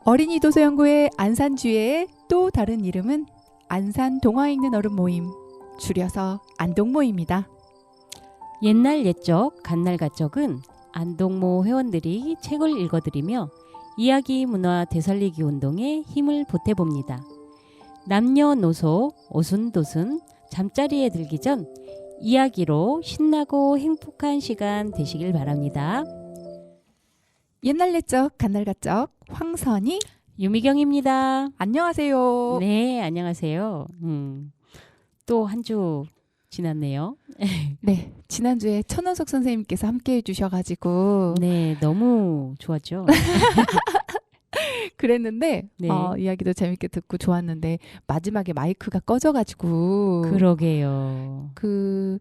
어린이 도서연구회 안산주회의 또 다른 이름은 안산 동화 읽는 어른 모임, 줄여서 안동모입니다. 옛날 옛적 갓날갓적은 안동모 회원들이 책을 읽어드리며 이야기 문화 되살리기 운동에 힘을 보태봅니다. 남녀노소 오순도순 잠자리에 들기 전 이야기로 신나고 행복한 시간 되시길 바랍니다. 옛날 옛적 갓날갓적 황선희 유미경입니다. 안녕하세요. 네, 안녕하세요. 또 한 주 지났네요. 네, 지난주에 천원석 선생님께서 함께 해주셔가지고 네, 너무 좋았죠. 그랬는데 네. 이야기도 재밌게 듣고 좋았는데 마지막에 마이크가 꺼져가지고 그러게요. 그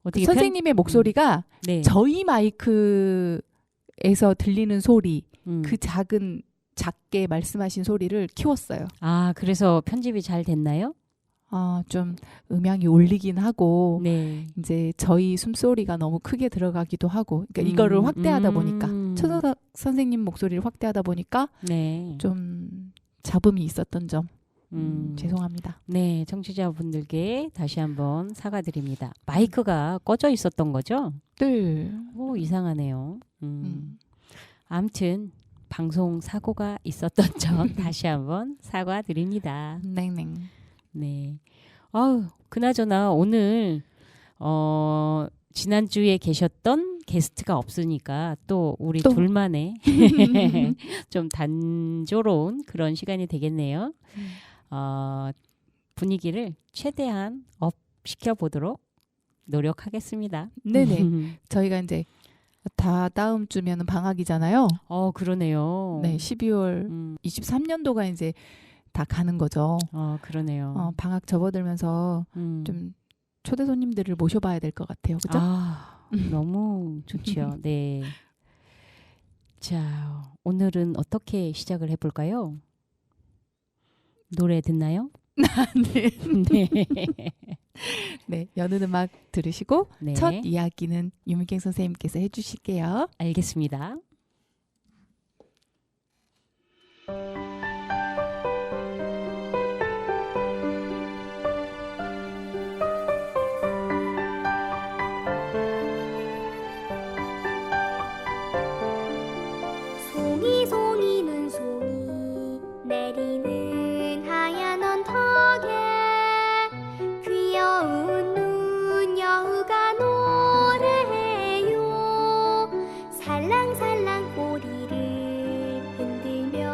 어떻게 선생님의 목소리가 네. 저희 마이크에서 들리는 소리, 음. 그 작게 말씀하신 소리를 키웠어요. 아, 그래서 편집이 잘 됐나요? 좀 음향이 울리긴 하고 네. 이제 저희 숨소리가 너무 크게 들어가기도 하고, 그러니까 이거를 확대하다 보니까 천호석 선생님 목소리를 확대하다 보니까 네. 좀 잡음이 있었던 점 죄송합니다. 네, 청취자분들께 다시 한번 사과드립니다. 마이크가 꺼져 있었던 거죠? 네. 오, 이상하네요. 아무튼 방송 사고가 있었던 점 다시 한번 사과드립니다. 네. 네. 그나저나 오늘 지난주에 계셨던 게스트가 없으니까 또 우리 둘만의 좀 단조로운 그런 시간이 되겠네요. 분위기를 최대한 업 시켜보도록 노력하겠습니다. 네네. 저희가 이제 다음 주면은 방학이잖아요. 그러네요. 네, 12월 23년도가 이제 다 가는 거죠. 그러네요. 방학 접어들면서 좀 초대 손님들을 모셔봐야 될 것 같아요. 그죠? 너무 좋죠. 네. 자, 오늘은 어떻게 시작을 해볼까요? 노래 듣나요? 네. 네. 네, 여는 음악 들으시고 네. 첫 이야기는 유미경 선생님께서 해주실게요. 알겠습니다. 송이는 송이 내리는 하얀 언덕에 귀여운 눈 여우가 노래해요. 살랑살랑 꼬리를 흔들며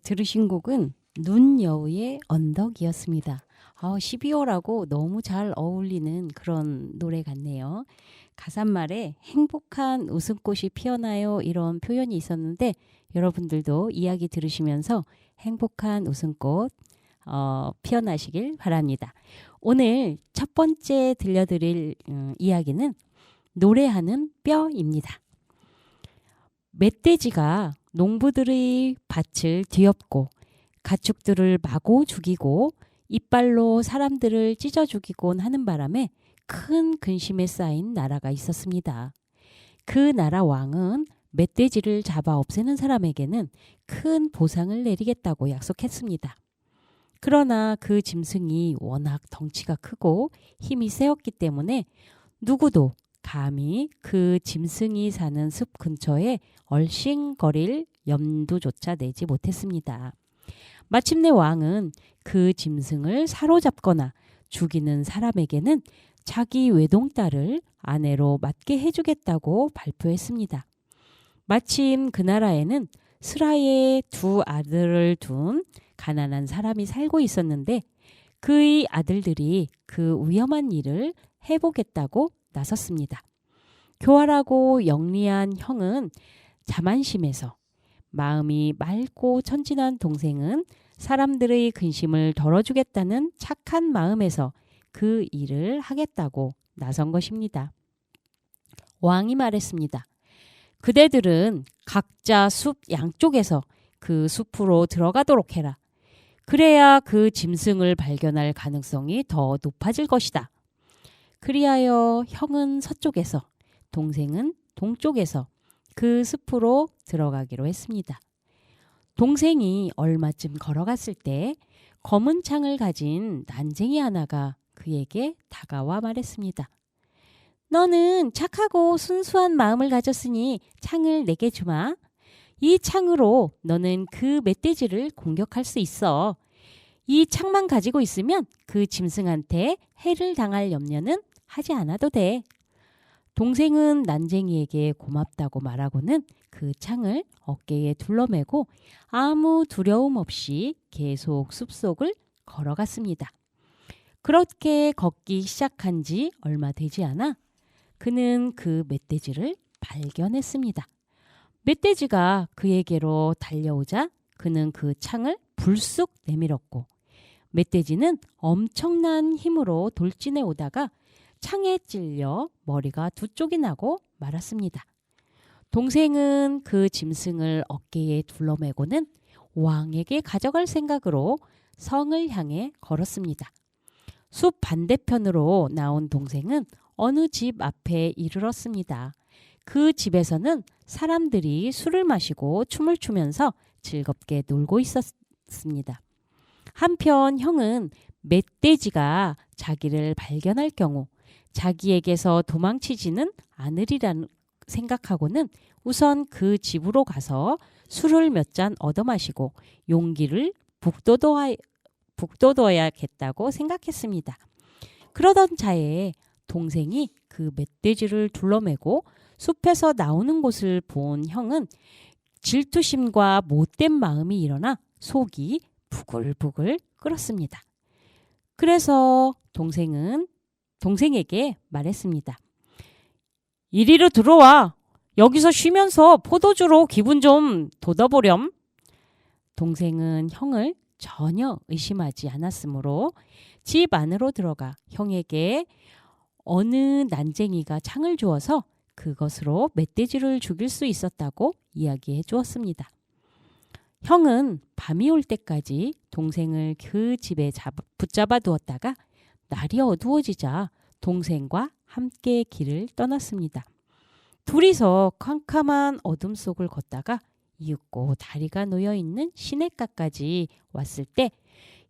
들으신 곡은 눈여우의 언덕이었습니다. 12월하고 너무 잘 어울리는 그런 노래 같네요. 가사말에 행복한 웃음꽃이 피어나요 이런 표현이 있었는데 여러분들도 이야기 들으시면서 행복한 웃음꽃 피어나시길 바랍니다. 오늘 첫 번째 들려드릴 이야기는 노래하는 뼈입니다. 멧돼지가 농부들의 밭을 뒤엎고 가축들을 마구 죽이고 이빨로 사람들을 찢어 죽이곤 하는 바람에 큰 근심에 쌓인 나라가 있었습니다. 그 나라 왕은 멧돼지를 잡아 없애는 사람에게는 큰 보상을 내리겠다고 약속했습니다. 그러나 그 짐승이 워낙 덩치가 크고 힘이 세었기 때문에 누구도 감히 그 짐승이 사는 숲 근처에 얼씬거릴 염두조차 내지 못했습니다. 마침내 왕은 그 짐승을 사로잡거나 죽이는 사람에게는 자기 외동딸을 아내로 맞게 해주겠다고 발표했습니다. 마침 그 나라에는 스라의 2 아들을 둔 가난한 사람이 살고 있었는데 그의 아들들이 그 위험한 일을 해보겠다고 나섰습니다. 교활하고 영리한 형은 자만심에서 마음이 맑고 천진한 동생은 사람들의 근심을 덜어주겠다는 착한 마음에서 그 일을 하겠다고 나선 것입니다. 왕이 말했습니다. 그대들은 각자 숲 양쪽에서 그 숲으로 들어가도록 해라. 그래야 그 짐승을 발견할 가능성이 더 높아질 것이다. 그리하여 형은 서쪽에서 동생은 동쪽에서 그 숲으로 들어가기로 했습니다. 동생이 얼마쯤 걸어갔을 때 검은 창을 가진 난쟁이 하나가 그에게 다가와 말했습니다. 너는 착하고 순수한 마음을 가졌으니 창을 내게 주마. 이 창으로 너는 그 멧돼지를 공격할 수 있어. 이 창만 가지고 있으면 그 짐승한테 해를 당할 염려는 하지 않아도 돼. 동생은 난쟁이에게 고맙다고 말하고는 그 창을 어깨에 둘러매고 아무 두려움 없이 계속 숲속을 걸어갔습니다. 그렇게 걷기 시작한 지 얼마 되지 않아 그는 그 멧돼지를 발견했습니다. 멧돼지가 그에게로 달려오자 그는 그 창을 불쑥 내밀었고 멧돼지는 엄청난 힘으로 돌진해 오다가 창에 찔려 머리가 2쪽이 나고 말았습니다. 동생은 그 짐승을 어깨에 둘러매고는 왕에게 가져갈 생각으로 성을 향해 걸었습니다. 숲 반대편으로 나온 동생은 어느 집 앞에 이르렀습니다. 그 집에서는 사람들이 술을 마시고 춤을 추면서 즐겁게 놀고 있었습니다. 한편 형은 멧돼지가 자기를 발견할 경우 자기에게서 도망치지는 않으리라는 생각하고는 우선 그 집으로 가서 술을 몇 잔 얻어 마시고 용기를 북돋워야겠다고 생각했습니다. 그러던 차에 동생이 그 멧돼지를 둘러매고 숲에서 나오는 곳을 본 형은 질투심과 못된 마음이 일어나 속이 부글부글 끓었습니다. 그래서 동생에게 말했습니다. 이리로 들어와. 여기서 쉬면서 포도주로 기분 좀 돋아보렴. 동생은 형을 전혀 의심하지 않았으므로 집 안으로 들어가 형에게 어느 난쟁이가 창을 주어서 그것으로 멧돼지를 죽일 수 있었다고 이야기해 주었습니다. 형은 밤이 올 때까지 동생을 그 집에 붙잡아 두었다가 날이 어두워지자 동생과 함께 길을 떠났습니다. 둘이서 캄캄한 어둠 속을 걷다가 이윽고 다리가 놓여있는 시냇가까지 왔을 때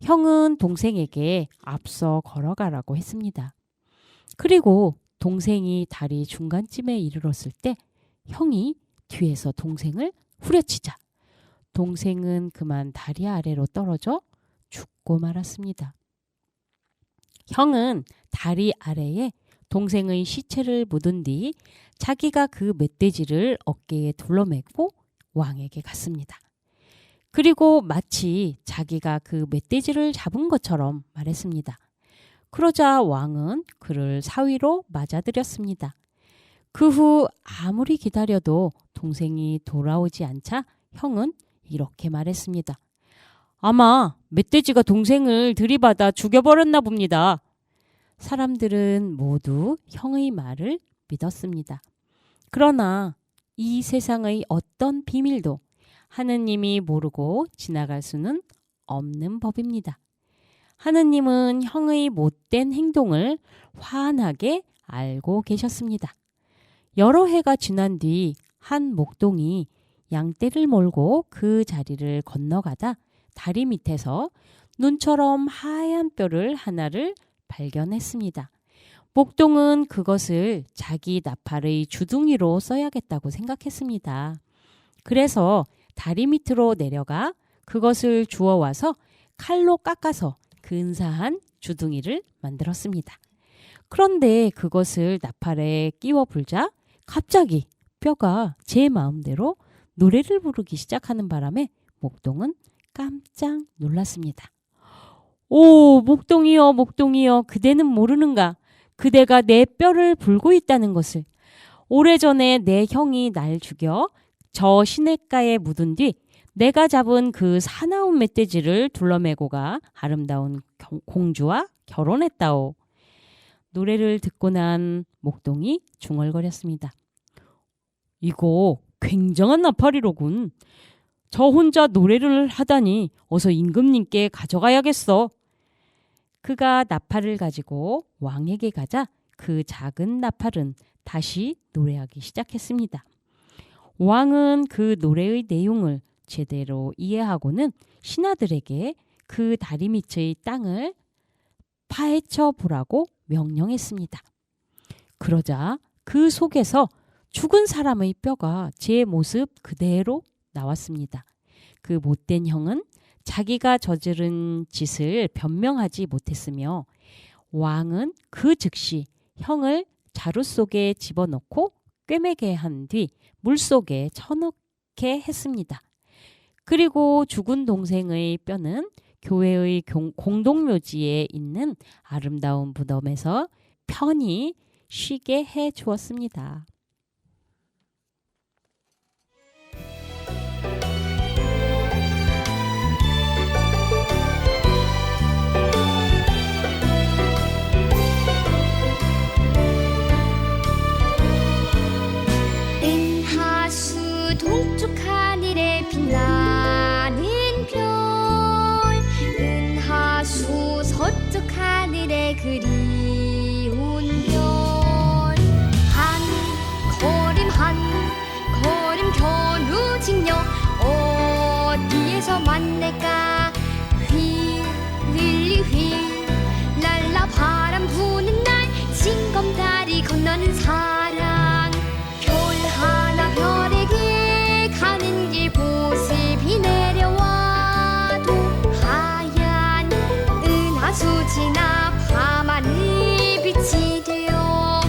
형은 동생에게 앞서 걸어가라고 했습니다. 그리고 동생이 다리 중간쯤에 이르렀을 때 형이 뒤에서 동생을 후려치자 동생은 그만 다리 아래로 떨어져 죽고 말았습니다. 형은 다리 아래에 동생의 시체를 묻은 뒤 자기가 그 멧돼지를 어깨에 둘러매고 왕에게 갔습니다. 그리고 마치 자기가 그 멧돼지를 잡은 것처럼 말했습니다. 그러자 왕은 그를 사위로 맞아들였습니다. 그 후 아무리 기다려도 동생이 돌아오지 않자 형은 이렇게 말했습니다. 아마 멧돼지가 동생을 들이받아 죽여버렸나 봅니다. 사람들은 모두 형의 말을 믿었습니다. 그러나 이 세상의 어떤 비밀도 하느님이 모르고 지나갈 수는 없는 법입니다. 하느님은 형의 못된 행동을 환하게 알고 계셨습니다. 여러 해가 지난 뒤 한 목동이 양떼를 몰고 그 자리를 건너가다 다리 밑에서 눈처럼 하얀 뼈를 하나를 발견했습니다. 목동은 그것을 자기 나팔의 주둥이로 써야겠다고 생각했습니다. 그래서 다리 밑으로 내려가 그것을 주워와서 칼로 깎아서 근사한 주둥이를 만들었습니다. 그런데 그것을 나팔에 끼워 불자 갑자기 뼈가 제 마음대로 노래를 부르기 시작하는 바람에 목동은 깜짝 놀랐습니다. 오, 목동이여, 목동이여, 그대는 모르는가? 그대가 내 뼈를 불고 있다는 것을. 오래전에 내 형이 날 죽여 저 시냇가에 묻은 뒤 내가 잡은 그 사나운 멧돼지를 둘러매고 가 아름다운 공주와 결혼했다오. 노래를 듣고 난 목동이 중얼거렸습니다. 이거 굉장한 나팔이로군. 저 혼자 노래를 하다니 어서 임금님께 가져가야겠어. 그가 나팔을 가지고 왕에게 가자 그 작은 나팔은 다시 노래하기 시작했습니다. 왕은 그 노래의 내용을 제대로 이해하고는 신하들에게 그 다리 밑의 땅을 파헤쳐 보라고 명령했습니다. 그러자 그 속에서 죽은 사람의 뼈가 제 모습 그대로 나왔습니다. 그 못된 형은 자기가 저지른 짓을 변명하지 못했으며 왕은 그 즉시 형을 자루 속에 집어넣고 꿰매게 한 뒤 물속에 쳐넣게 했습니다. 그리고 죽은 동생의 뼈는 교회의 공동묘지에 있는 아름다운 무덤에서 편히 쉬게 해 주었습니다. 은하수 동쪽 하늘에 빛나는 별, 은하수 서쪽 하늘에 그리운 별, 한 걸음 겨루직녀 어디에서 만날까? 휘 랄라 바람 부는 날 징검다리 건너는 사랑, 별 하나 별에게 가는 길 보슬비 내려와도 하얀 은하수 지나 밤하늘 빛이 되어,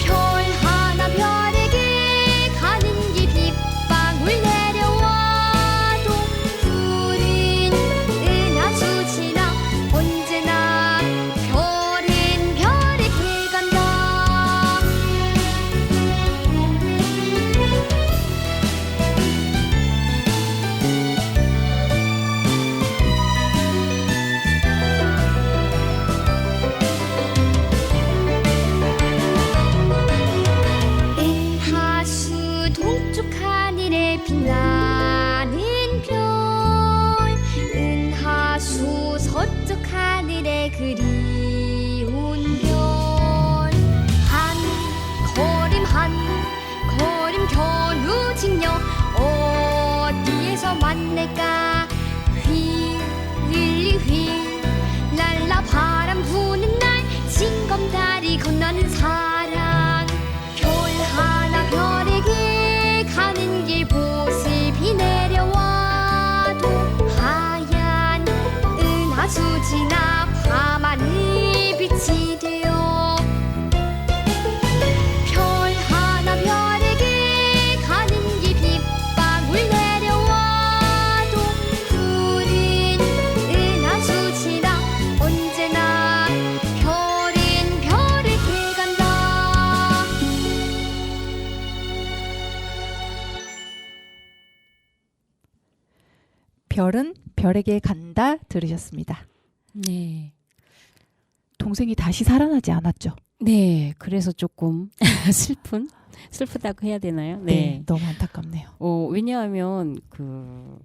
별 하나 별에게 가는 길 빗방울 내려와도 푸른 은하수 지나 언제나 별은 별에게 간다. 은하수 동쪽 하늘에 빛나는 별, 은하수 서쪽 하늘에 그리운 별, 한 걸음 겨루직녀 어디에서 만날까? 휘 랄라 바람 부는 날 징검다리 건너는 사랑, 별 하나 별에게 가는 길 보슬비 내려와도 하얀 은하수 지나 밤하늘 빛이 되어, 별 하나 별에게 가는 길 빗방울 내려와 별은 별에게 간다 들으셨습니다. 네. 동생이 다시 살아나지 않았죠. 네. 그래서 조금 슬프다고 해야 되나요? 네, 너무 안타깝네요. 왜냐하면 그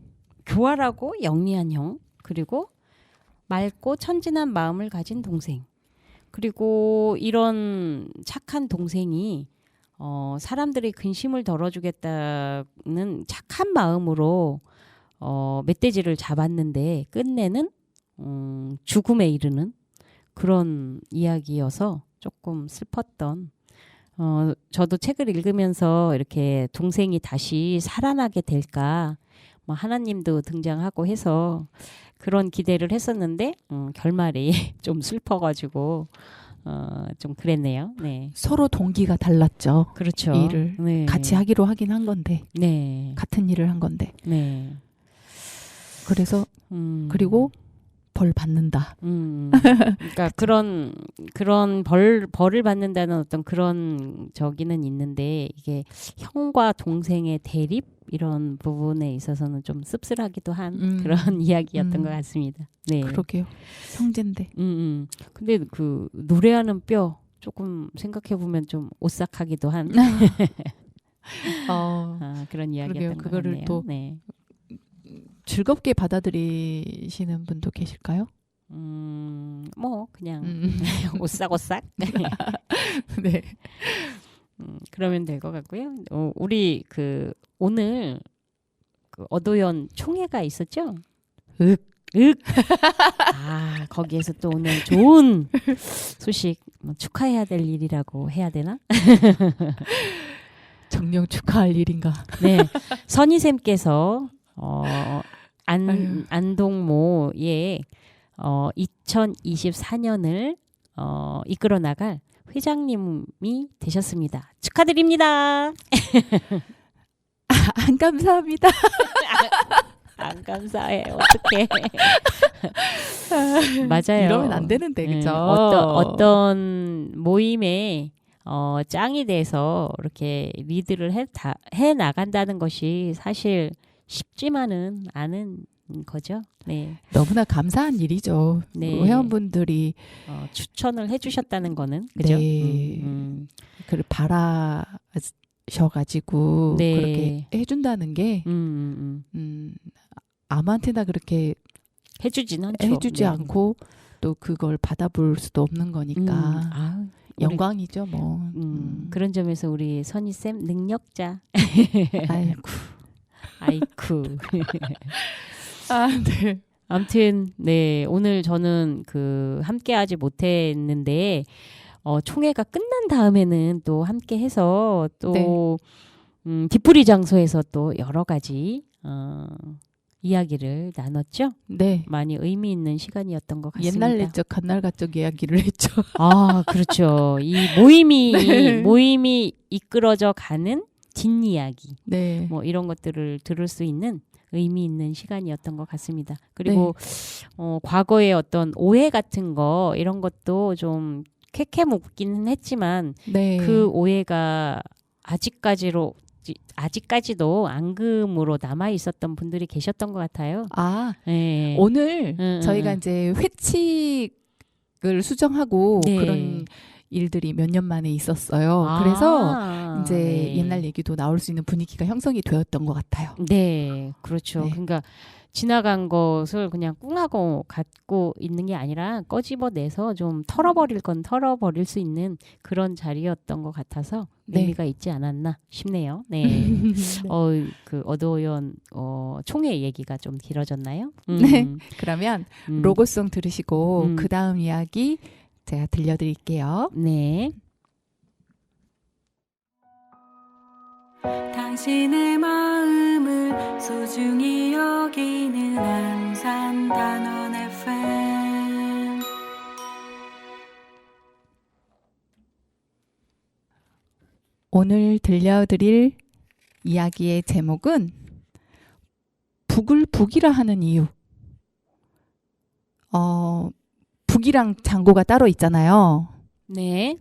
교활하고 영리한 형, 그리고 맑고 천진한 마음을 가진 동생, 그리고 이런 착한 동생이 사람들의 근심을 덜어주겠다는 착한 마음으로 멧돼지를 잡았는데 끝내는 죽음에 이르는 그런 이야기여서 조금 슬펐던. 저도 책을 읽으면서 이렇게 동생이 다시 살아나게 될까, 뭐 하나님도 등장하고 해서 그런 기대를 했었는데 결말이 좀 슬퍼가지고 좀 그랬네요. 네, 서로 동기가 달랐죠. 그렇죠. 일을 네. 같이 하기로 하긴 한 건데, 네, 같은 일을 한 건데. 네. 그래서 그리고 벌 받는다. 그러니까 그런 벌을 받는다는 어떤 그런 저기는 있는데, 이게 형과 동생의 대립 이런 부분에 있어서는 좀 씁쓸하기도 한 그런 이야기였던 것 같습니다. 네. 그러게요. 형제인데. 근데 그 노래하는 뼈 조금 생각해 보면 좀 오싹하기도 한 그런 이야기였던 것 그거를 같네요. 또 네. 즐겁게 받아들이시는 분도 계실까요? 뭐 그냥 오싹오싹. 네. 그러면 될 것 같고요. 우리 그 오늘 그 어도연 총회가 있었죠? 윽. 거기에서 또 오늘 좋은 소식, 축하해야 될 일이라고 해야 되나? 정녕 축하할 일인가? 네, 선희쌤께서 안동모의 2024년을 이끌어 나갈 회장님이 되셨습니다. 축하드립니다. 안 감사합니다. 안 감사해. 어떡해. 맞아요. 이러면 안 되는데, 그죠? 어떤 모임에 짱이 돼서 이렇게 리드를 해 나간다는 것이 사실 쉽지만은 않은 거죠. 네. 너무나 감사한 일이죠. 네. 회원분들이 추천을 해주셨다는 거는, 그죠? 네. 그걸 바라셔가지고 네. 그렇게 해준다는 게 아무한테나 그렇게 해주진 않죠. 해주지 네. 않고 또 그걸 받아볼 수도 없는 거니까 영광이죠, 뭐. 그런 점에서 우리 선희쌤 능력자. 아이쿠. 네. 아무튼 네, 오늘 저는 함께하지 못했는데 총회가 끝난 다음에는 또 함께해서 또 뒷풀이 장소에서 또 여러 가지 이야기를 나눴죠. 네. 많이 의미 있는 시간이었던 것 같습니다. 옛날 옛적 갓날갓적 이야기를 했죠. 그렇죠. 이 모임이 이끌어져 가는 뒷이야기, 네. 뭐 이런 것들을 들을 수 있는 의미 있는 시간이었던 것 같습니다. 그리고 과거의 어떤 오해 같은 거 이런 것도 좀 쾌쾌묵기는 했지만 그 오해가 아직까지도 앙금으로 남아 있었던 분들이 계셨던 것 같아요. 네. 오늘 저희가 이제 회칙을 수정하고 그런 일들이 몇 년 만에 있었어요. 그래서 이제 옛날 얘기도 나올 수 있는 분위기가 형성이 되었던 것 같아요. 네, 그렇죠. 그러니까 지나간 것을 그냥 꿍하고 갖고 있는 게 아니라 꺼집어내서 좀 털어버릴 건 털어버릴 수 있는 그런 자리였던 것 같아서 의미가 있지 않았나 싶네요. 네. 그 어도연 총회 얘기가 좀 길어졌나요? 네. 그러면 로고송 들으시고 그 다음 이야기 제가 들려드릴게요. 네. 당신의 마음을 소중히 여기는 안산 단원 FM. 오늘 들려드릴 이야기의 제목은 북을 북이라 하는 이유. 북이랑 장고가 따로 있잖아요. 네.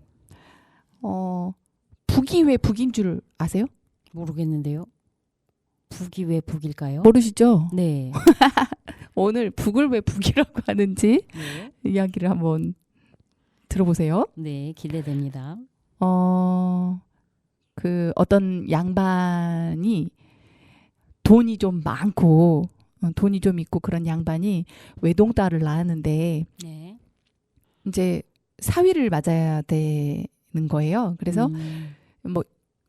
북이 왜 북인 줄 아세요? 모르겠는데요. 북이 왜 북일까요? 모르시죠? 네. 오늘 북을 왜 북이라고 하는지 네. 이야기를 한번 들어보세요. 네, 기대됩니다. 그 어떤 양반이 돈이 좀 많고 돈이 좀 있고 그런 양반이 외동딸을 낳았는데 네. 이제 사위를 맞아야 되는 거예요. 그래서 뭐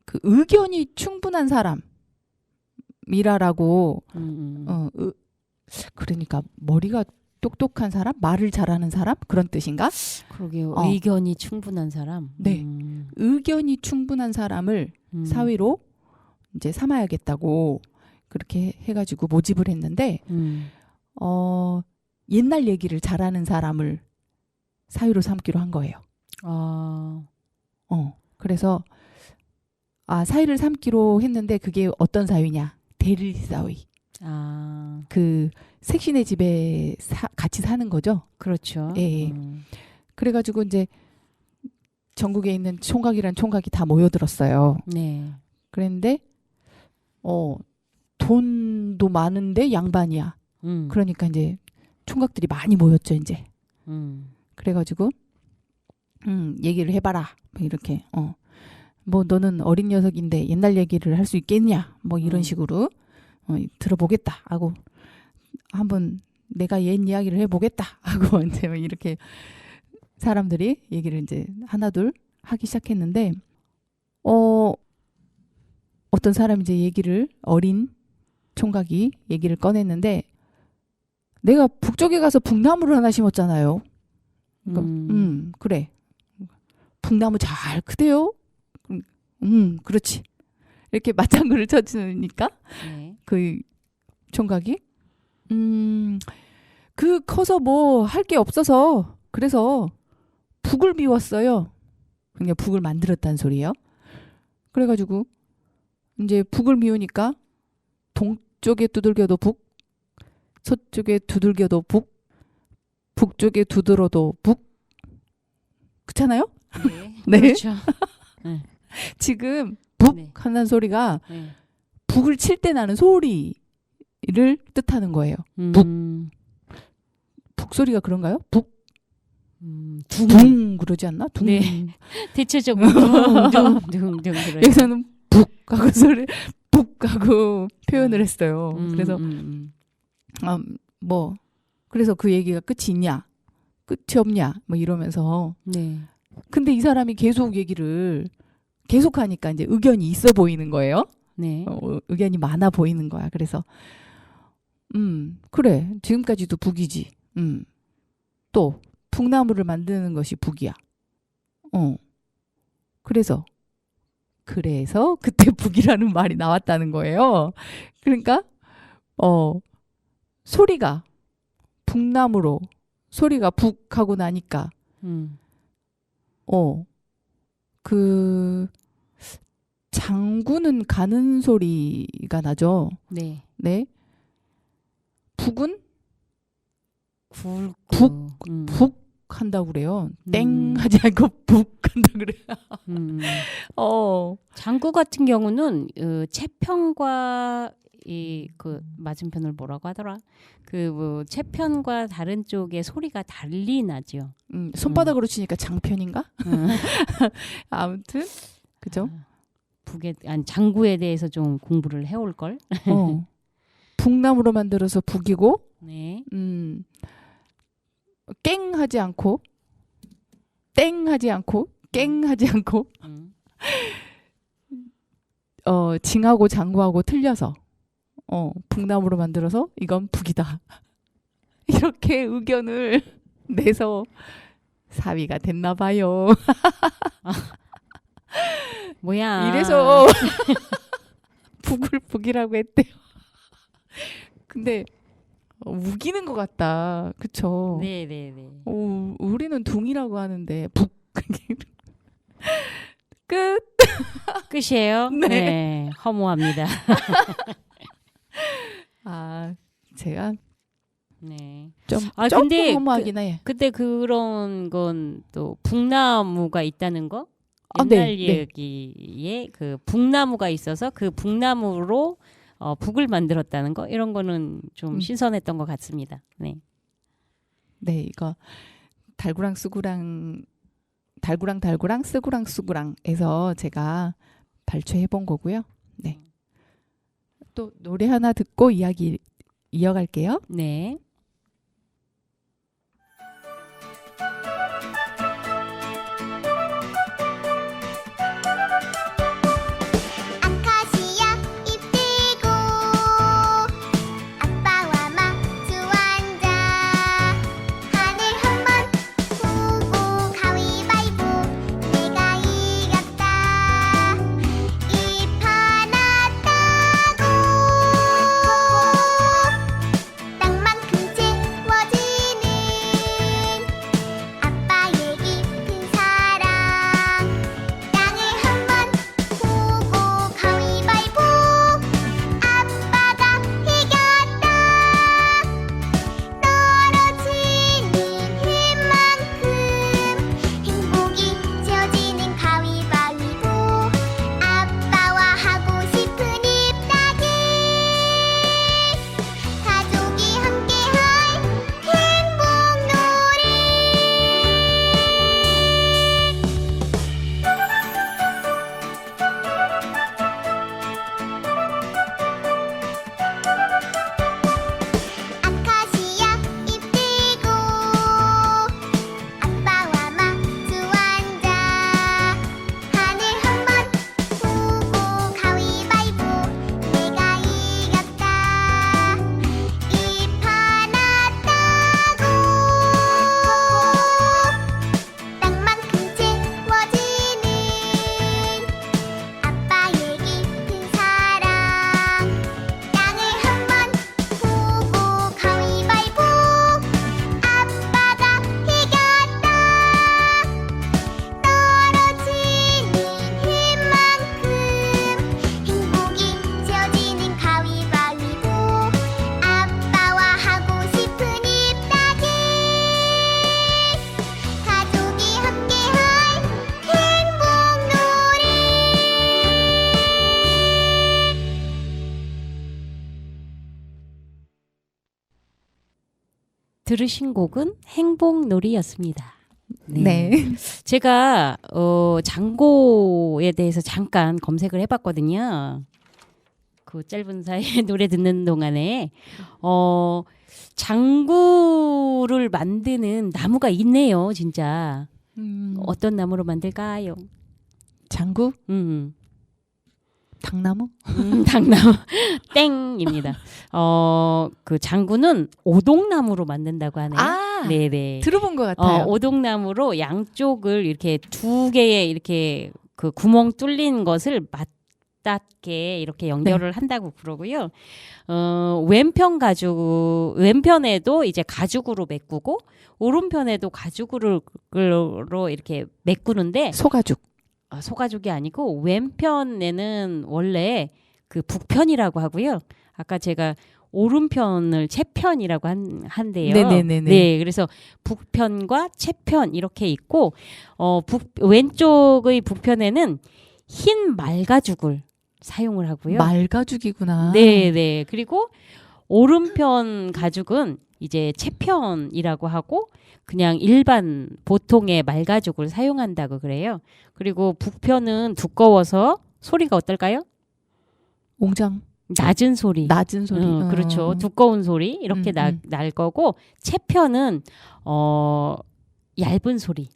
그 의견이 충분한 사람이라라고 그러니까 머리가 똑똑한 사람, 말을 잘하는 사람 그런 뜻인가? 그러게요. 의견이 충분한 사람. 네. 의견이 충분한 사람을 사위로 이제 삼아야겠다고 그렇게 해가지고 모집을 했는데 옛날 얘기를 잘하는 사람을 사위로 삼기로 한 거예요. 그래서 사위를 삼기로 했는데 그게 어떤 사위냐? 대릴 사위. 그 색신의 집에 같이 사는 거죠. 그렇죠. 예. 그래가지고 이제 전국에 있는 총각이란 총각이 다 모여들었어요. 네. 그랬는데 돈도 많은데 양반이야. 그러니까 이제 총각들이 많이 모였죠 이제. 그래가지고 얘기를 해봐라. 뭐 이렇게 뭐 너는 어린 녀석인데 옛날 얘기를 할 수 있겠냐? 뭐 이런 식으로 들어보겠다 하고 한번 내가 옛 이야기를 해보겠다 하고 이제 이렇게 사람들이 얘기를 이제 하나둘 하기 시작했는데 어떤 사람이 이제 얘기를 어린 총각이 얘기를 꺼냈는데 내가 북쪽에 가서 북나무를 하나 심었잖아요. 그러니까, 그래. 북나무 잘 크대요. 그렇지. 이렇게 맞장구를 쳐주니까 네. 그 총각이 그 커서 뭐 할 게 없어서 그래서 북을 비웠어요. 그냥 북을 만들었다는 소리예요. 그래가지고 이제 북을 미우니까 동쪽에 두들겨도 북, 서쪽에 두들겨도 북, 북쪽에 두드러도 북. 그렇잖아요? 네. 네. 그렇죠. 네. 지금 북 네. 하는 소리가 네. 북을 칠 때 나는 소리를 뜻하는 거예요. 북 소리가 그런가요? 북? 둥 그러지 않나? 둥. 네. 대체적으로 둥둥둥둥 그러죠. 여기서는 북 하고 소리 북 하고 표현을 했어요. 그래서 뭐 그래서 그 얘기가 끝이 있냐? 끝이 없냐? 뭐 이러면서 네. 근데 이 사람이 계속 얘기를 계속하니까 이제 의견이 있어 보이는 거예요. 네. 의견이 많아 보이는 거야. 그래서 그래 지금까지도 북이지. 또 북나무를 만드는 것이 북이야. 그래서 그때 북이라는 말이 나왔다는 거예요. 그러니까 소리가 북나무로 소리가 북하고 나니까 그 장구는 가는 소리가 나죠. 네. 네. 북은 북 한다고 그래요. 땡 하지 않고 북 한다고 그래요. 장구 같은 경우는 채편과 이 그 맞은편을 뭐라고 하더라? 그 뭐 채편과 다른 쪽의 소리가 달리 나죠. 손바닥으로 치니까 장편인가? 아무튼 그죠? 장구에 대해서 좀 공부를 해올 걸. 북나무로 만들어서 북이고, 네. 깽 하지 않고, 땡 하지 않고, 깽 하지 않고, 징하고 장구하고 틀려서, 북나무로 만들어서 이건 북이다. 이렇게 의견을 내서 사위가 됐나 봐요. 뭐야. 이래서 북을 북이라고 했대요. 근데 우기는 것 같다. 그쵸? 네네네. 우리는 둥이라고 하는데 북. 끝. 끝이에요? 네. 네. 허무합니다. 제가 네. 조금 근데 허무하긴 해. 근데 그런 건 또 북나무가 있다는 거? 네, 옛날 얘기에 그 북나무가 있어서 그 북나무로 북을 만들었다는 거 이런 거는 좀 음. 신선했던 것 같습니다. 네. 네, 이거 달구랑 쓰구랑 달구랑 쓰구랑 수구랑에서 제가 발췌해 본 거고요. 네. 또 노래 하나 듣고 이야기 이어갈게요. 네. 아카시아 잎 들고 아빠와 마주 앉아 하늘 한번 보고 가위바위보 내가 이겼다 잎 하나 따고 땅만큼 채워지는 아빠의 깊은 사랑 땅을 한번 보고 가위바위보 아빠가 이겼다 떨어지는 힘만큼 행복이 지어지는 가위바위보 아빠와 하고 싶은 입 따기 가족이 함께할 행복놀이 아카시아 잎 들고 아빠와 마주 앉아 하늘 한번 보고 가위바위보 내가 이겼다 잎 하나 따고 땅만큼 채워지는 아빠의 깊은 사랑 땅을 한번 보고 가위바위보 아빠가 이겼다 떨어지는 힘만큼 행복이 지어지는 가위바위보 아빠와 하고 싶은 입 따기 가족이 함께할 행복놀이 들으신 곡은 행복놀이였습니다. 네. 제가 장고에 대해서 잠깐 검색을 해봤거든요. 그 짧은 사이에 노래 듣는 동안에 장구를 만드는 나무가 있네요, 진짜. 어떤 나무로 만들까요? 장구? 당나무? 당나무 땡입니다. 그 장구는 오동나무로 만든다고 하네요. 아, 네네. 들어본 것 같아요. 오동나무로 양쪽을 이렇게 두 개의 이렇게 그 구멍 뚫린 것을 맞닿게 이렇게 연결을 한다고 그러고요. 왼편에도 이제 가죽으로 메꾸고 오른편에도 가죽으로 이렇게 메꾸는데 소가죽. 소가죽이 아니고 왼편에는 원래 그 북편이라고 하고요. 아까 제가 오른편을 채편이라고 한대요. 네네네네. 네, 그래서 북편과 채편 이렇게 있고 왼쪽의 북편에는 흰 말가죽을 사용을 하고요. 말가죽이구나. 네. 그리고 오른편 가죽은 이제 채편이라고 하고 그냥 일반 보통의 말가죽을 사용한다고 그래요. 그리고 북편은 두꺼워서 소리가 어떨까요? 옹장. 낮은 소리. 낮은 소리. 그렇죠. 두꺼운 소리 이렇게 날 거고 채편은 얇은 소리.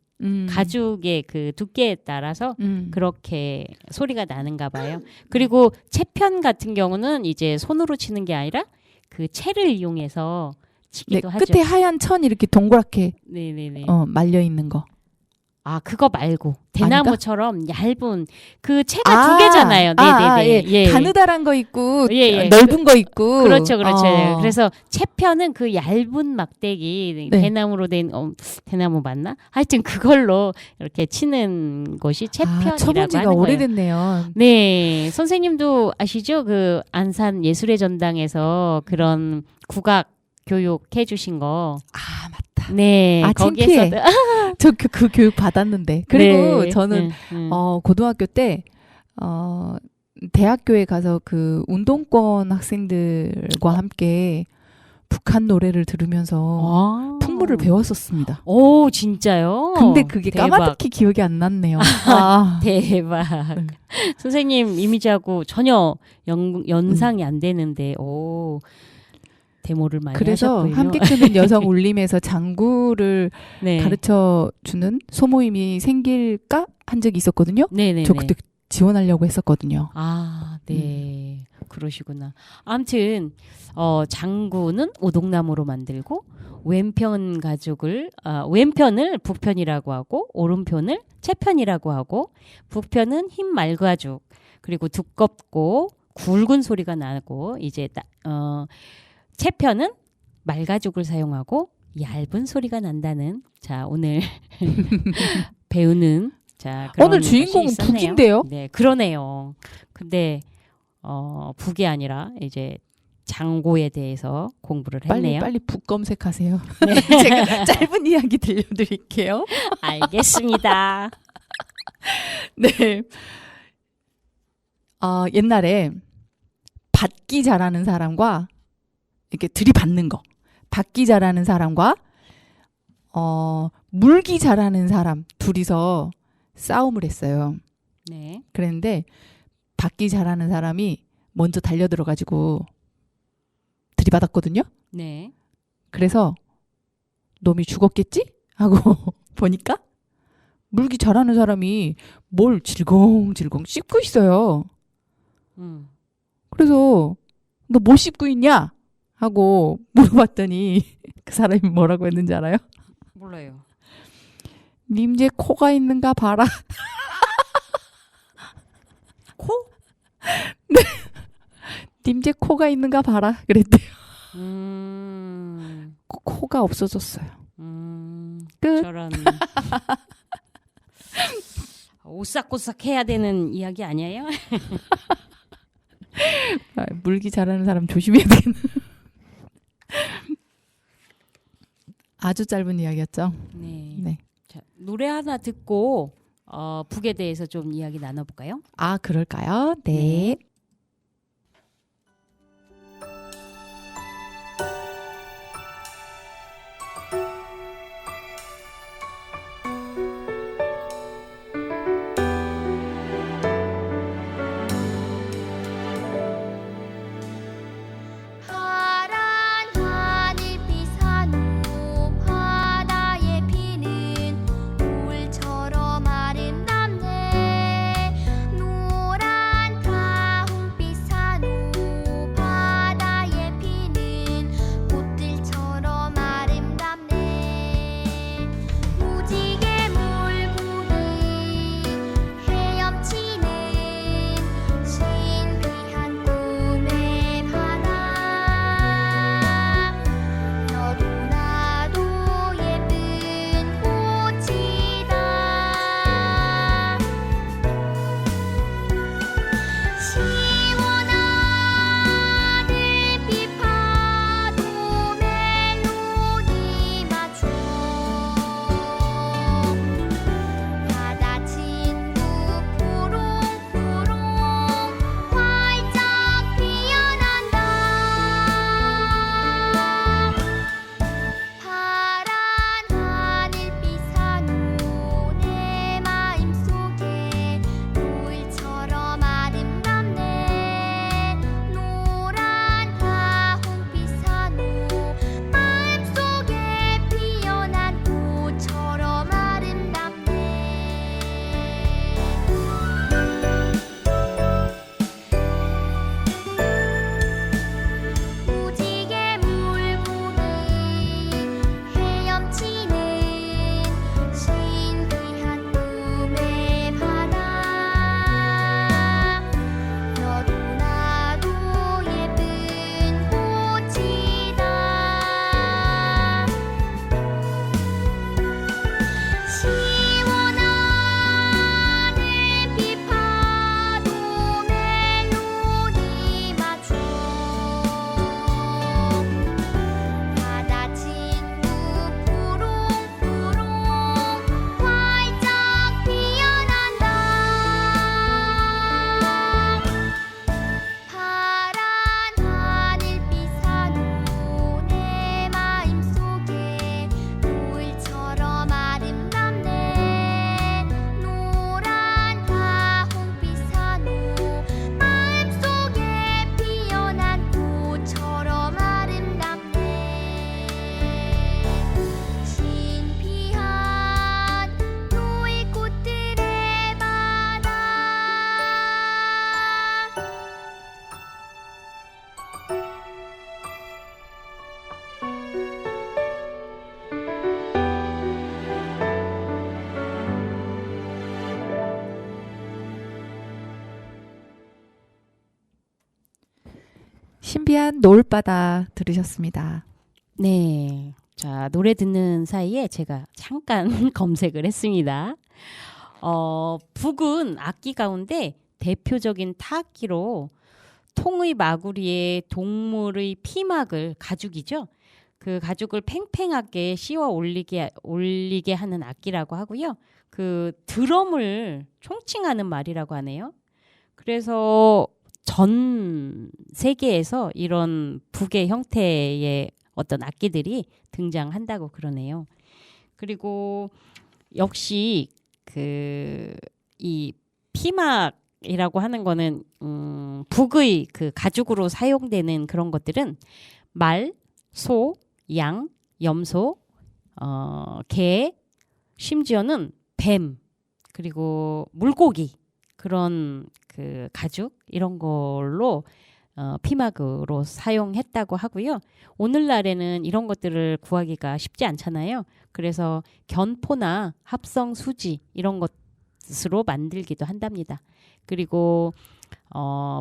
가죽의 그 두께에 따라서 그렇게 소리가 나는가 봐요. 그리고 채편 같은 경우는 이제 손으로 치는 게 아니라 그 채를 이용해서 치기도 하죠. 끝에 하얀 천 이렇게 동그랗게 네네네. 말려 있는 거. 아, 그거 말고 대나무처럼 얇은 그 채가 두 개잖아요. 네네네. 예. 가느다란 거 있고 예. 넓은 거 있고. 그렇죠. 그래서 채편은 그 얇은 막대기 네. 대나무로 된 대나무 맞나? 하여튼 그걸로 이렇게 치는 것이 채편이라고 쳐본 지가 하는 거예요. 오래됐네요. 네, 선생님도 아시죠? 그 안산 예술의 전당에서 그런 국악 교육 해주신 거. 아, 맞다. 네, 창피해. 거기에서도 저 그 교육 받았는데. 그리고 네, 저는 고등학교 때 대학교에 가서 그 운동권 학생들과 함께 북한 노래를 들으면서 풍물을 배웠었습니다. 오, 진짜요? 근데 그게 대박. 까마득히 기억이 안 났네요. 아. 대박. 네. 선생님 이미지하고 전혀 연상이 안 되는데, 오, 데모를 많이 그래서 하셨군요. 함께 크는 여성 울림에서 장구를 네. 가르쳐 주는 소모임이 생길까 한 적이 있었거든요. 네네네. 저 그때 지원하려고 했었거든요. 아, 네. 그러시구나. 아무튼 장구는 오동나무로 만들고 왼편을 북편이라고 하고 오른편을 채편이라고 하고 북편은 흰 말가죽 그리고 두껍고 굵은 소리가 나고 이제 채편은 말가죽을 사용하고 얇은 소리가 난다는 자 오늘 배우는 자 그런 오늘 것이 주인공은 있었네요. 북인데요? 네, 그러네요. 근데 북이 아니라 이제 장고에 대해서 공부를 했네요. 빨리 북 검색하세요. 네. 제가 짧은 이야기 들려드릴게요. 알겠습니다. 네. 옛날에 받기 잘하는 사람과 이렇게 들이받는 거, 받기 잘하는 사람과 물기 잘하는 사람 둘이서 싸움을 했어요. 네. 그랬는데 받기 잘하는 사람이 먼저 달려들어가지고 들이받았거든요. 네. 그래서 놈이 죽었겠지? 하고 보니까 물기 잘하는 사람이 뭘 질겅질겅 씹고 있어요. 그래서 너 뭐 씹고 있냐? 하고 물어봤더니 그 사람이 뭐라고 했는지 알아요? 몰라요. 님제 코가 있는가 봐라. 코? 네. 님제 코가 있는가 봐라. 그랬대요. 코가 없어졌어요. 끝. 저런 오싹오싹 해야 되는 이야기 아니에요? 물기 잘하는 사람 조심해야 되겠네. 아주 짧은 이야기였죠. 네. 네. 자, 노래 하나 듣고 북에 대해서 좀 이야기 나눠볼까요? 아, 그럴까요? 네. 파란 하늘빛 산후 바다에 피는 물처럼 아름답네 노란 가호 신비한 노을바다 들으셨습니다. 네. 자, 노래 듣는 사이에 제가 잠깐 검색을 했습니다. 북은 악기 가운데 대표적인 타악기로 통의 마구리에 동물의 피막을 가죽이죠. 그 가죽을 팽팽하게 씌워 올리게 하는 악기라고 하고요. 그 드럼을 총칭하는 말이라고 하네요. 그래서 전 세계에서 이런 북의 형태의 어떤 악기들이 등장한다고 그러네요. 그리고 역시 이 피막이라고 하는 거는 북의 그 가죽으로 사용되는 그런 것들은 말, 소, 양, 염소, 개, 심지어는 뱀, 그리고 물고기 그런 그 가죽 이런 걸로 피막으로 사용했다고 하고요. 오늘날에는 이런 것들을 구하기가 쉽지 않잖아요. 그래서 견포나 합성 수지 이런 것으로 만들기도 한답니다. 그리고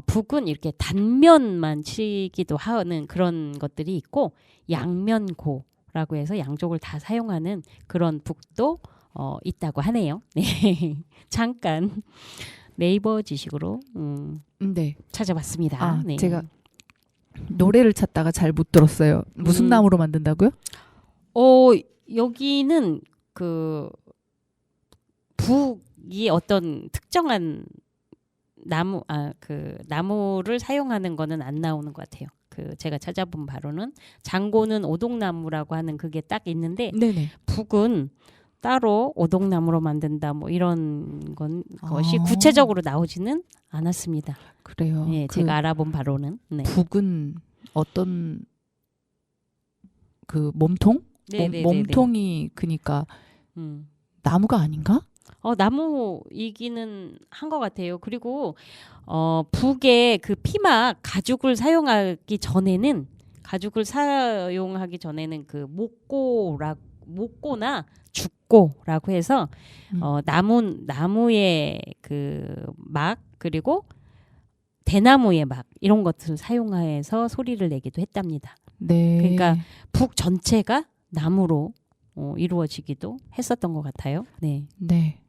북은 이렇게 단면만 치기도 하는 그런 것들이 있고 양면고라고 해서 양쪽을 다 사용하는 그런 북도 있다고 하네요. 네. 잠깐 네이버 지식으로 네. 찾아봤습니다. 네. 제가 노래를 찾다가 잘 못 들었어요. 무슨 나무로 만든다고요? 여기는 그 북이 어떤 특정한 나무를 사용하는 거는 안 나오는 것 같아요. 그 제가 찾아본 바로는 장고는 오동나무라고 하는 그게 딱 있는데 네네. 북은 따로 오동나무로 만든다 뭐 이런 것이 구체적으로 나오지는 않았습니다. 그래요. 네, 제가 알아본 바로는 네. 북은 어떤 그 몸통? 몸통이 그니까 나무가 아닌가? 나무이기는 한 것 같아요. 그리고 북의 그 피막 가죽을 사용하기 전에는 그 목고나 죽고라고 해서 나무의 그 막 그리고 대나무의 막 이런 것들을 사용해서 소리를 내기도 했답니다. 네. 그러니까 북 전체가 나무로 이루어지기도 했었던 것 같아요. 네. 네.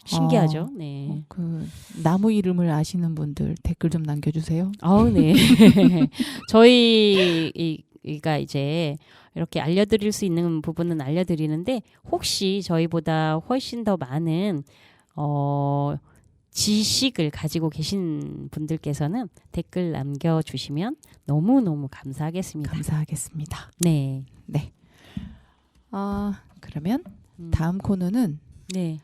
신기하죠. 네. 그 나무 이름을 아시는 분들 댓글 좀 남겨주세요. 네. 저희가 이제 이렇게 알려드릴 수 있는 부분은 알려드리는데 혹시 저희보다 훨씬 더 많은 지식을 가지고 계신 분들께서는 댓글 남겨주시면 너무너무 감사하겠습니다. 감사하겠습니다. 네. 네. 그러면 다음 코너는 네.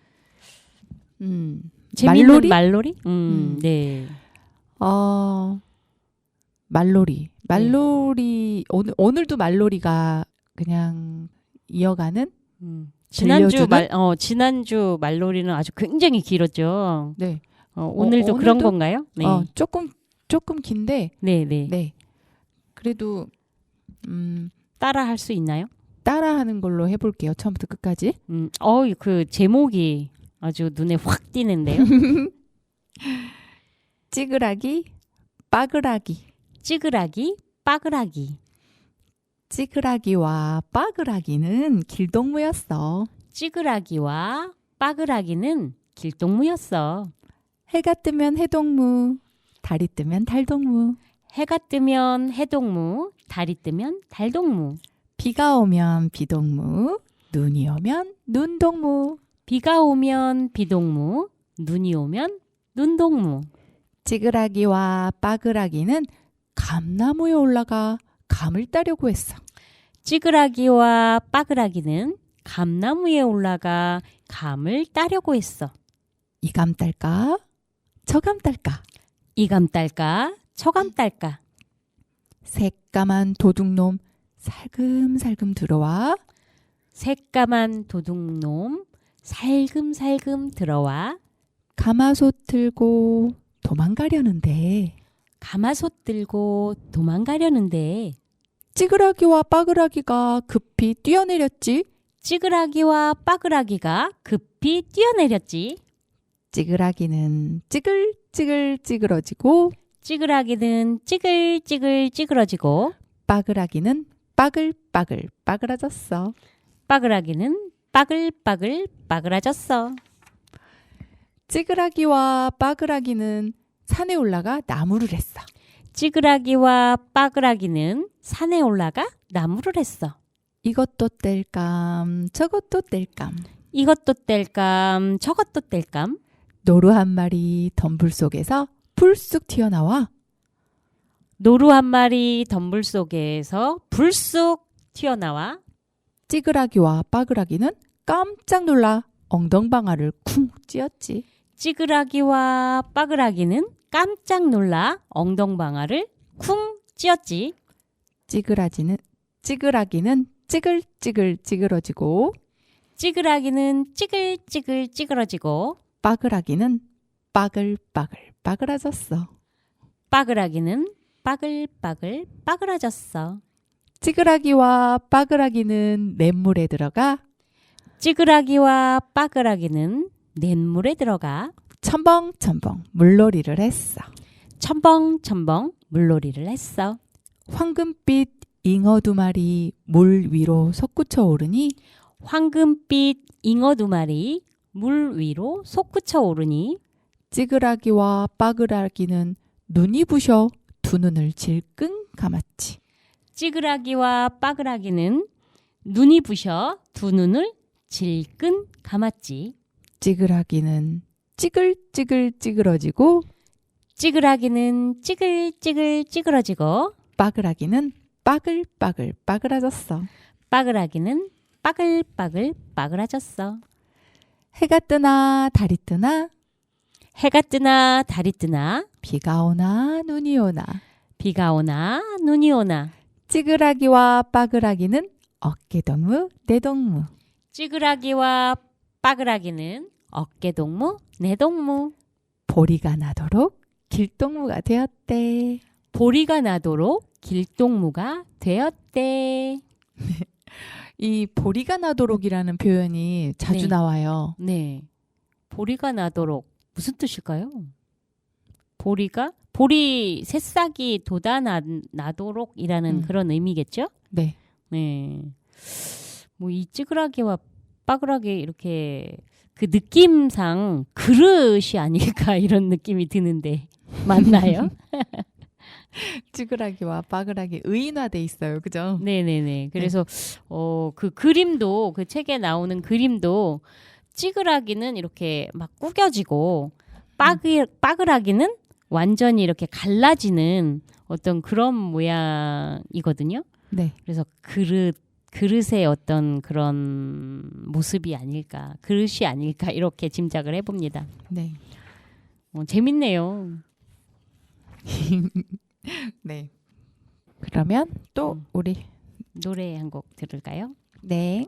말놀이? 말놀이? 네. 말놀이. 오늘도 말놀이가 그냥 이어가는 지난주 말놀이는 아주 굉장히 길었죠. 네. 오늘도 그런 건가요? 네. 조금 긴데. 네. 네. 그래도 따라 할 수 있나요? 따라하는 걸로 해볼게요. 처음부터 끝까지. 그 제목이 아주 눈에 확 띄는데요. 찌그라기, 빠그라기. 찌그라기, 빠그라기. 찌그라기와 빠그라기는 길동무였어. 찌그라기와 빠그라기는 길동무였어. 해가 뜨면 해동무, 달이 뜨면 달동무. 해가 뜨면 해동무, 달이 뜨면 달동무. 비가 오면 비동무, 눈이 오면 눈동무. 비가 오면 비동무, 눈이 오면 눈동무. 찌그라기와 빠그라기는 감나무에 올라가 감을 따려고 했어. 찌그라기와 빠그라기는 감나무에 올라가 감을 따려고 했어. 이 감 딸까? 저 감 딸까? 이 감 딸까? 저 감 딸까? 새까만 도둑놈 살금살금 들어와. 새까만 도둑놈 살금살금 들어와. 가마솥 들고 도망가려는데. 가마솥 들고 도망가려는데. 찌그라기와 빠그라기가 급히 뛰어내렸지. 찌그라기와 빠그라기가 급히 뛰어내렸지. 찌그라기는 찌글찌글 찌그러지고 찌그라기는 찌글찌글 찌그러지고 빠글아기는 빠글빠글 빠글해졌어. 빠글아기는 빠글빠글 빠글해졌어. 찌그라기와 빠글아기는 산에 올라가 나무를 했어. 찌그라기와 빠글아기는 산에 올라가 나무를 했어. 이것도 뗄감 저것도 뗄감. 이것도 뗄감 저것도 뗄감. 노루 한 마리 덤불 속에서 불쑥 튀어나와 노루 한 마리 덤불 속에서 불쑥 튀어나와 찌그라기와 빠글아기는 깜짝 놀라 엉덩방아를 쿵 찧었지. 찌그라기와 빠글아기는 깜짝 놀라 엉덩방아를 쿵 찧었지. 찌그라기는 찌글찌글 찌그러지고 찌그라기는 찌글찌글 찌그러지고 빠글아기는 빠글빠글 빠글해졌어. 빠글아기는 빠글빠글 빠글해졌어. 찌그라기와 빠글아기는 냇물에 들어가 찌그라기와 빠글아기는 냇물에 들어가 첨벙첨벙 물놀이를 했어. 첨벙첨벙 물놀이를 했어. 황금빛 잉어 두 마리 물 위로 솟구쳐 오르니 황금빛 잉어 두 마리 물 위로 솟구쳐 오르니 찌그라기와 빠글아기는 눈이 부셔 두 눈을 질끈 감았지. 찌그라기와 빠글아기는 눈이 부셔 두 눈을 질끈 감았지. 찌그라기는 찌글찌글 찌그러지고 찌그라기는 찌글찌글 찌그러지고 빠글아기는 빠글빠글 빠글해졌어. 빠글아기는 빠글빠글 빠글해졌어. 해가 뜨나 달이 뜨나 해가 뜨나 달이 뜨나 비가 오나 눈이 오나 비가 오나 눈이 오나 찌그라기와 빠글아기는 어깨동무 내동무 찌그라기와 빠글아기는 어깨동무 내동무 보리가 나도록 길동무가 되었대. 보리가 나도록 길동무가 되었대. 이 보리가 나도록이라는 표현이 자주 네. 나와요. 네. 보리가 나도록 무슨 뜻일까요? 보리 새싹이 돋아나도록이라는 그런 의미겠죠? 네. 네. 뭐 이 찌그라기와 빠글아기 이렇게 그 느낌상 그릇이 아닐까 이런 느낌이 드는데 맞나요? 찌그라기와 빠글아기 의인화돼 있어요. 그죠? 네네네. 그래서 그 그림도 그 책에 나오는 그림도 찌그라기는 이렇게 막 구겨지고 빠글아기는 완전히 이렇게 갈라지는 어떤 그런 모양이거든요. 네. 그래서 그릇의 어떤 그런 모습이 아닐까, 그릇이 아닐까 이렇게 짐작을 해봅니다. 네. 재밌네요. 네. 그러면 또 우리 노래 한 곡 들을까요? 네.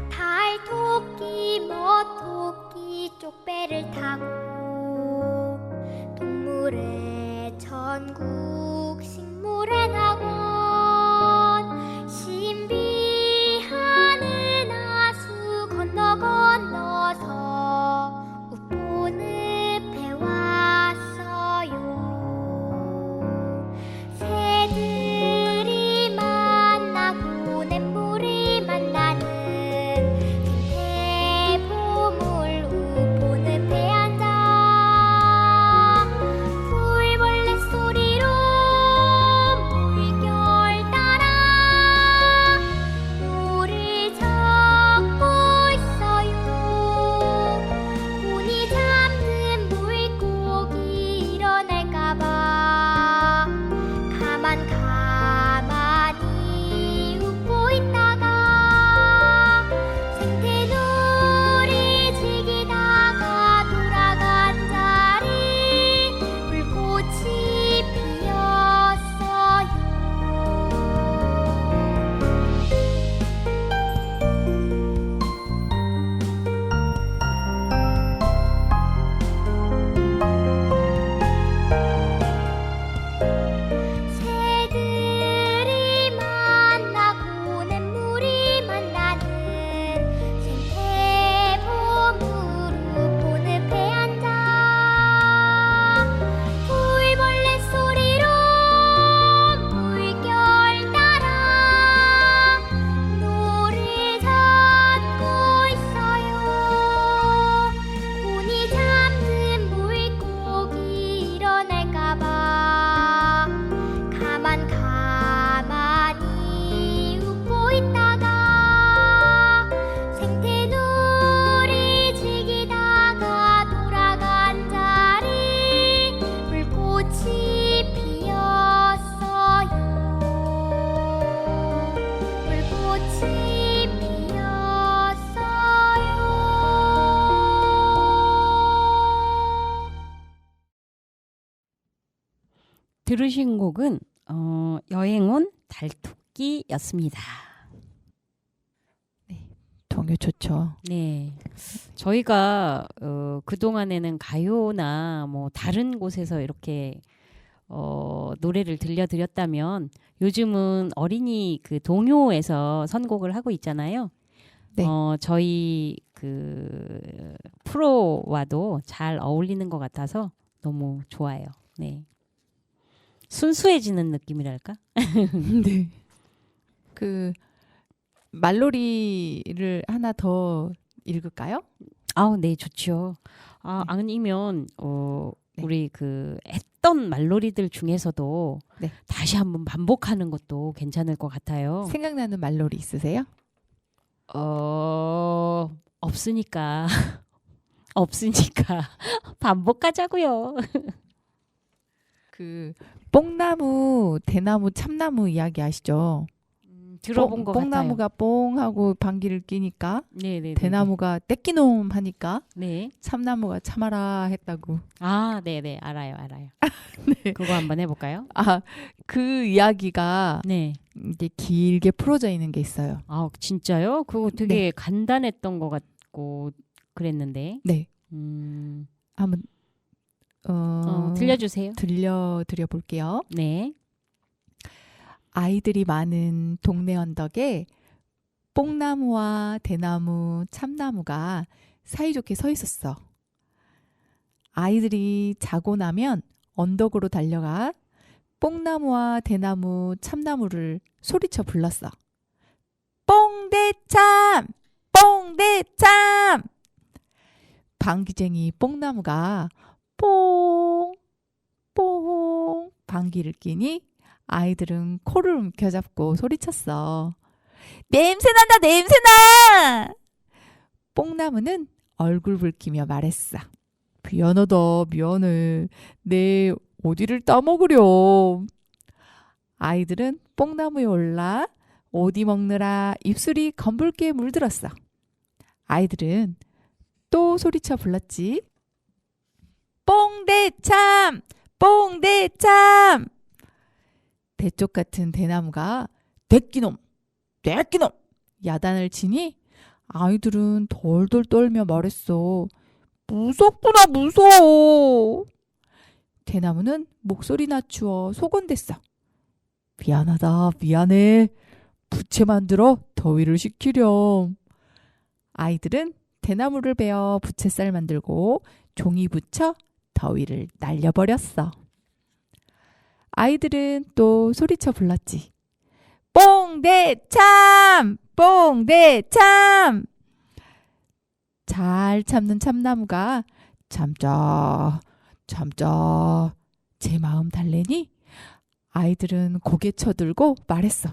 달토끼 머토끼 쪽배를 타고 동물의 천국 식물의 낙원 신비하는 하수 건너서 우포늪에 왔어요. 새들이 만나고 냇물이 만나는 보물 우포늪에 앉아 풀벌레 소리로 들으신 곡은 여행 온 달토끼였습니다. 동요 좋죠. 네, 저희가 그동안에는 가요나 뭐 다른 곳에서 이렇게 노래를 들려드렸다면 요즘은 어린이 그 동요에서 선곡을 하고 있잖아요. 네. 저희 그 프로와도 잘 어울리는 것 같아서 너무 좋아요. 네. 순수해지는 느낌이랄까? 네. 그 말놀이를 하나 더 읽을까요? 네, 좋죠. 네. 아니면 네. 우리 그 했던 말놀이들 중에서도 네. 다시 한번 반복하는 것도 괜찮을 것 같아요. 생각나는 말놀이 있으세요? 없으니까 없으니까 반복하자고요. 그 뽕나무, 대나무, 참나무 이야기 아시죠? 들어본 것 같아요. 뽕나무가 뽕하고 방귀를 끼니까 네네. 대나무가 떼끼놈 하니까 네. 참나무가 참아라 했다고. 네네, 알아요. 네. 그거 한번 해볼까요? 그 이야기가 네. 이게 길게 풀어져 있는 게 있어요. 진짜요? 그거 되게 네. 간단했던 것 같고 그랬는데. 네. 한번 들려주세요. 들려드려 볼게요. 네. 아이들이 많은 동네 언덕에 뽕나무와 대나무, 참나무가 사이좋게 서 있었어. 아이들이 자고 나면 언덕으로 달려가 뽕나무와 대나무, 참나무를 소리쳐 불렀어. 뽕대참! 뽕대참! 방귀쟁이 뽕나무가 뽕, 뽕 방귀를 끼니 아이들은 코를 움켜잡고 소리쳤어. 냄새난다, 냄새나! 뽕나무는 얼굴 붉히며 말했어. 미안하다, 미안해. 내 오디를 따먹으렴. 아이들은 뽕나무에 올라 오디 먹느라 입술이 검붉게 물들었어. 아이들은 또 소리쳐 불렀지. 뽕대참! 뽕대참! 대쪽 같은 대나무가 대끼놈! 대끼놈! 야단을 치니 아이들은 덜덜 떨며 말했어. 무섭구나, 무서워. 대나무는 목소리 낮추어 소곤댔어. 미안하다, 미안해. 부채 만들어 더위를 식히렴. 아이들은 대나무를 베어 부채살 만들고 종이 붙여 더위를 날려버렸어. 아이들은 또 소리쳐 불렀지. 뽕대참! 뽕대참! 잘 참는 참나무가 참자, 참자, 제 마음 달래니 아이들은 고개 쳐들고 말했어.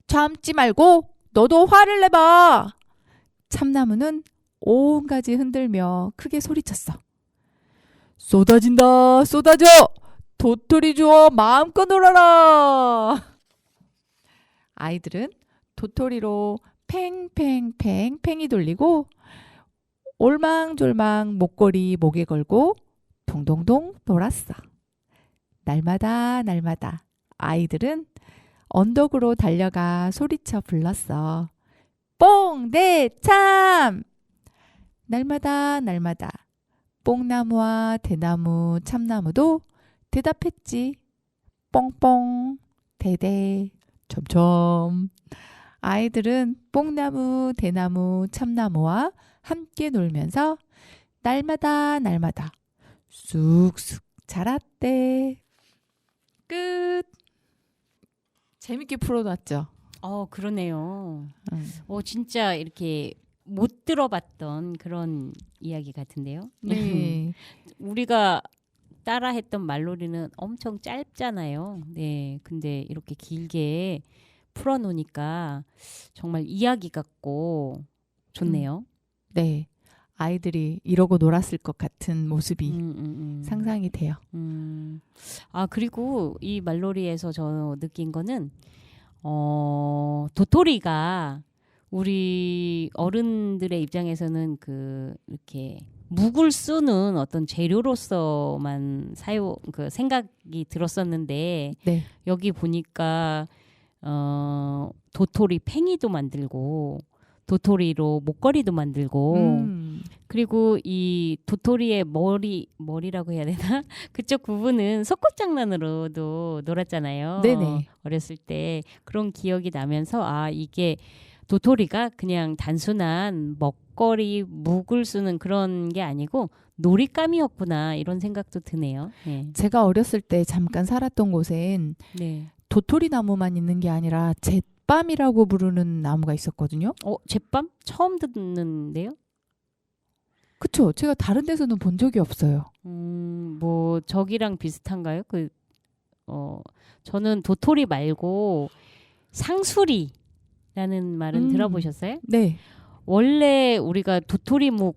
참지 말고 너도 화를 내봐. 참나무는 온 가지 흔들며 크게 소리쳤어. 쏟아진다, 쏟아져! 도토리 주워 마음껏 놀아라! 아이들은 도토리로 팽팽팽 팽이 돌리고 올망졸망 목걸이 목에 걸고 동동동 놀았어. 날마다 아이들은 언덕으로 달려가 소리쳐 불렀어. 뽕대참! 날마다 뽕나무와 대나무, 참나무도 대답했지. 뽕뽕, 대대, 점점. 아이들은 뽕나무, 대나무, 참나무와 함께 놀면서 날마다 쑥쑥 자랐대. 끝. 재밌게 풀어놨죠? 그러네요. 진짜 이렇게 못 들어봤던 그런 이야기 같은데요. 네. 우리가 따라했던 말놀이는 엄청 짧잖아요. 네, 근데 이렇게 길게 풀어놓으니까 정말 이야기 같고 좋네요. 네, 아이들이 이러고 놀았을 것 같은 모습이 상상이 돼요. 그리고 이 말놀이에서 저 느낀 거는 도토리가 우리 어른들의 입장에서는 그 이렇게 묵을 쓰는 어떤 재료로서만 그 생각이 들었었는데 네. 여기 보니까 도토리 팽이도 만들고 도토리로 목걸이도 만들고 그리고 이 도토리의 머리라고 해야 되나? 그쪽 부분은 소꿉장난으로도 놀았잖아요. 네네. 어렸을 때 그런 기억이 나면서 아 이게 도토리가 그냥 단순한 먹거리 묵을 쓰는 그런 게 아니고 놀잇감이었구나 이런 생각도 드네요. 네. 제가 어렸을 때 잠깐 살았던 곳엔 네. 도토리 나무만 있는 게 아니라 잿밤이라고 부르는 나무가 있었거든요. 잿밤? 처음 듣는데요? 그쵸? 제가 다른 데서는 본 적이 없어요. 뭐 저기랑 비슷한가요? 저는 도토리 말고 상수리라는 말은 들어보셨어요? 네. 원래 우리가 도토리묵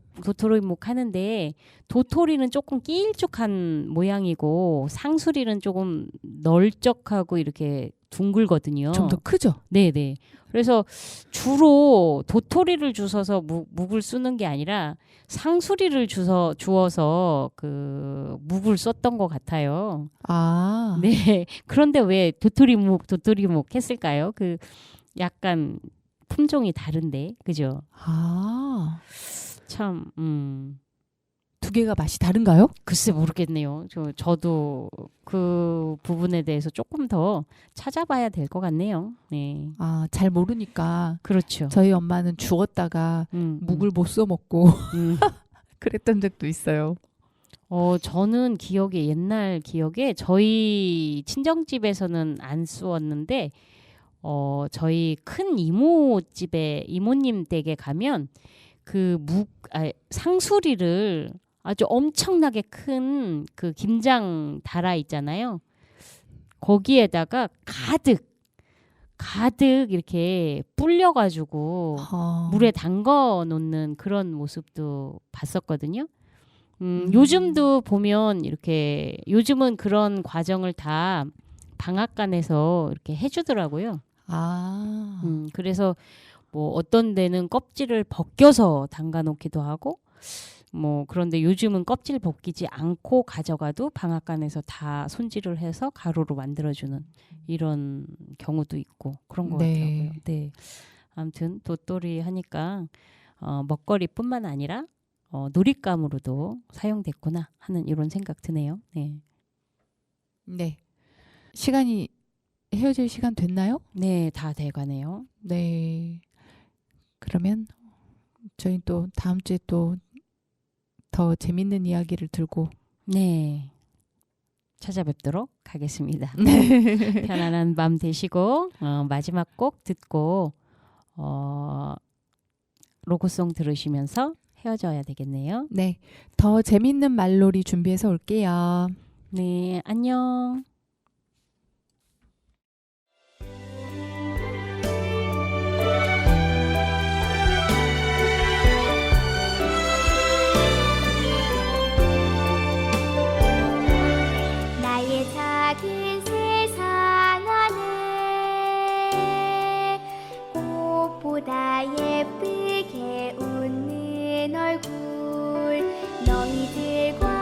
하는데 도토리는 조금 길쭉한 모양이고 상수리는 조금 널쩍하고 이렇게 둥글거든요. 좀 더 크죠? 네네. 그래서 주로 도토리를 주워서 묵을 쓰는 게 아니라 상수리를 주워서 그 묵을 썼던 것 같아요. 아. 네. 그런데 왜 도토리묵 했을까요? 그 약간 품종이 다른데, 그죠? 아. 참, 두 개가 맛이 다른가요? 글쎄 모르겠네요. 저도 그 부분에 대해서 조금 더 찾아봐야 될 것 같네요. 네. 아, 잘 모르니까. 그렇죠. 저희 엄마는 주웠다가 묵을 못 써먹고 그랬던 적도 있어요. 저는 옛날 기억에 저희 친정집에서는 안 쏘았는데 저희 큰 이모님 댁에 가면 상수리를 아주 엄청나게 큰 그 김장 달아 있잖아요. 거기에다가 가득 이렇게 불려가지고 물에 담궈 놓는 그런 모습도 봤었거든요. 요즘도 보면 이렇게 요즘은 그런 과정을 다 방앗간에서 이렇게 해주더라고요. 그래서 뭐 어떤 데는 껍질을 벗겨서 담가 놓기도 하고 뭐 그런데 요즘은 껍질 벗기지 않고 가져가도 방앗간에서 다 손질을 해서 가루로 만들어주는 이런 경우도 있고 그런 것 같더라고요. 네. 아무튼 도토리 하니까 먹거리뿐만 아니라 놀잇감으로도 사용됐구나 하는 이런 생각 드네요. 네. 네. 시간이 헤어질 시간 됐나요? 네, 다 돼가네요. 네. 그러면 저희 또 다음 주에 또 더 재밌는 이야기를 들고 네. 찾아뵙도록 하겠습니다. 네. 편안한 밤 되시고 마지막 곡 듣고 로고송 들으시면서 헤어져야 되겠네요. 네. 더 재밌는 말놀이 준비해서 올게요. 네, 안녕. 나의 작은 세상 안에 꽃보다 예쁘게 웃는 얼굴 너희들과